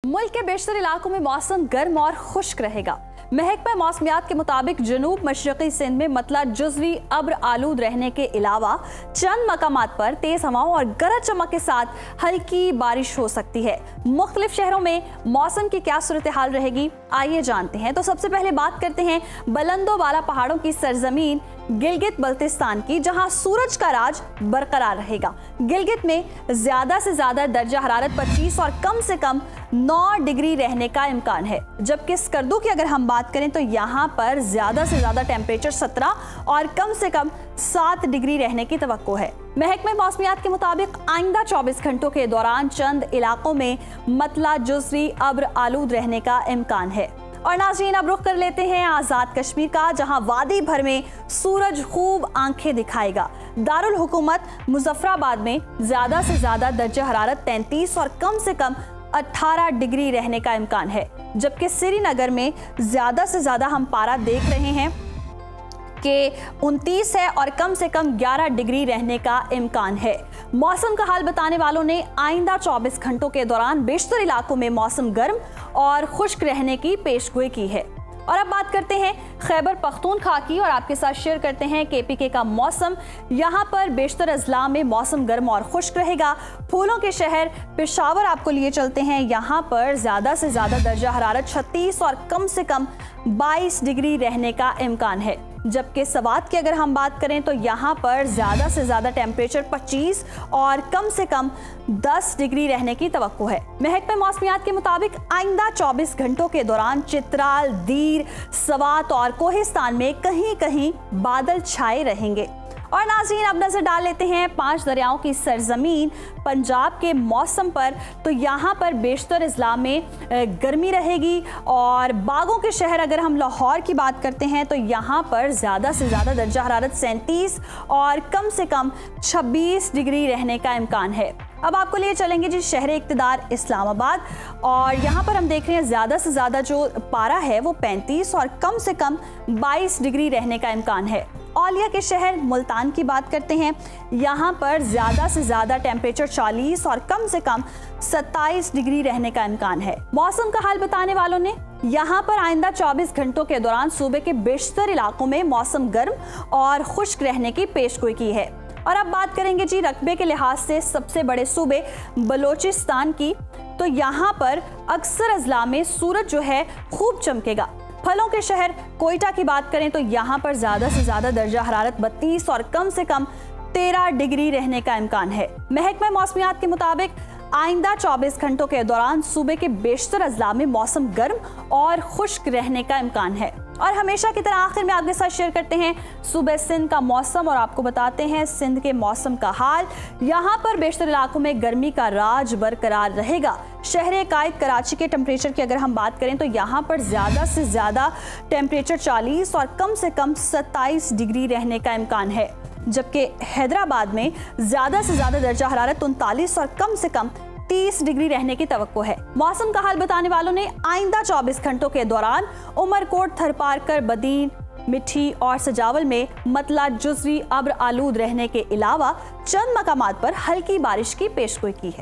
मुल्क के बेशतर इलाकों में मौसम गर्म और खुश्क रहेगा। महकमा मौसमियात के मुताबिक जनूब मशरक़ी सिंध में मतला जुज़वी अब्र आलूद रहने के अलावा चंद मकामात पर तेज हवाओं और गरज चमक के साथ हल्की बारिश हो सकती है। मुख्तलिफ शहरों में मौसम की क्या सूरत हाल रहेगी, आइए जानते हैं। तो सबसे पहले बात करते हैं बुलंदो वाला पहाड़ों की सरजमीन गिलगित बल्तिस्तान की, जहां सूरज का राज बरकरार रहेगा। गिलगित में ज्यादा से ज्यादा दर्जा हरारत 25 और कम से कम 9 डिग्री रहने का इम्कान है। जबकि स्कर्दू की अगर हम बात करें तो यहाँ पर ज्यादा से ज्यादा टेम्परेचर 17 और कम से कम 7 डिग्री रहने की तवक्को है। महकमे मौसमियात के मुताबिक आइंदा 24 घंटों के दौरान चंद इलाकों में मतला जुज़वी अब्र आलूद रहने का इम्कान है। और नाज़रीन, अब रुख कर लेते हैं आज़ाद कश्मीर का, जहां वादी भर में सूरज खूब आंखें दिखाएगा। दारुल हुकूमत मुजफ्फराबाद में ज्यादा से ज्यादा दर्जा हरारत 33 और कम से कम 18 डिग्री रहने का इम्कान है। जबकि श्रीनगर में ज्यादा से ज्यादा हम पारा देख रहे हैं कि 29 है और कम से कम 11 डिग्री रहने का इम्कान है। मौसम का हाल बताने वालों ने आइंदा 24 घंटों के दौरान बेशतर इलाकों में मौसम गर्म और खुश्क रहने की पेशगोई की है। और अब बात करते हैं खैबर पख्तूनख्वा की और आपके साथ शेयर करते हैं KPK का मौसम। यहाँ पर बेशतर अजला में मौसम गर्म और खुश्क रहेगा। फूलों के शहर पेशावर आपको लिए चलते हैं। यहाँ पर ज्यादा से ज्यादा दर्जा हरारत 36 और कम से कम 22 डिग्री रहने का इम्कान है। जबकि सवात की अगर हम बात करें तो यहाँ पर ज्यादा से ज्यादा टेम्परेचर 25 और कम से कम 10 डिग्री रहने की तवक्को है। महकमे मौसमियात के मुताबिक आइंदा 24 घंटों के दौरान चित्राल, दीर, सवात और कोहिस्तान में कहीं कहीं बादल छाए रहेंगे। और नाज़रीन, अब नजर डाल लेते हैं 5 दरियाओं की सरजमीन पंजाब के मौसम पर। तो यहाँ पर बेशतर अजला में गर्मी रहेगी। और बागों के शहर अगर हम लाहौर की बात करते हैं तो यहाँ पर ज़्यादा से ज़्यादा दर्जा हरारत 37 और कम से कम 26 डिग्री रहने का इम्कान है। अब आपको लिए चलेंगे जी शहर इक़्तिदार इस्लामाबाद, और यहाँ पर हम देख रहे हैं ज़्यादा से ज़्यादा जो पारा है वो 35 और कम से कम 22 डिग्री रहने का इम्कान है। औलिया के शहर मुल्तान की बात करते हैं, यहाँ पर ज़्यादा से ज़्यादा टेम्परेचर 40 और कम से कम 27 डिग्री रहने का इम्कान है। मौसम का हाल बताने वालों ने यहाँ पर आइंदा 24 घंटों के दौरान सूबे के बेशतर इलाकों में मौसम गर्म और खुश्क रहने की पेशगोई की है। और अब बात करेंगे जी रकबे के लिहाज से सबसे बड़े सूबे बलोचिस्तान की। तो यहाँ पर अक्सर अजला में सूरज जो है खूब चमकेगा। फलों के शहर कोयटा की बात करें तो यहाँ पर ज्यादा से ज्यादा दर्जा हरारत 32 और कम से कम 13 डिग्री रहने का इम्कान है। महकमा मौसमियात के मुताबिक आइंदा 24 घंटों के दौरान सूबे के बेशतर अजला में मौसम गर्म और खुश्क रहने का इम्कान है। और हमेशा की तरह आखिर में आपके साथ शेयर करते हैं सूबे सिंध का मौसम और आपको बताते हैं सिंध के मौसम का हाल। यहाँ पर बेशतर इलाकों में गर्मी का राज बरकरार रहेगा। शहर कायद कराची के टेम्परेचर की अगर हम बात करें तो यहाँ पर ज्यादा से ज्यादा टेम्परेचर 40 और कम से कम 27 डिग्री रहने का इम्कान है। जबकि हैदराबाद में ज्यादा से ज्यादा दर्जा हरारत 39 और कम से कम 30 डिग्री रहने की तवक्को है। मौसम का हाल बताने वालों ने आइंदा 24 घंटों के दौरान उमरकोट, थरपारकर, बदीन, मिठी और सजावल में मतला जुज़वी अब्र आलूद रहने के अलावा चंद मकामात पर हल्की बारिश की पेशगोई की है।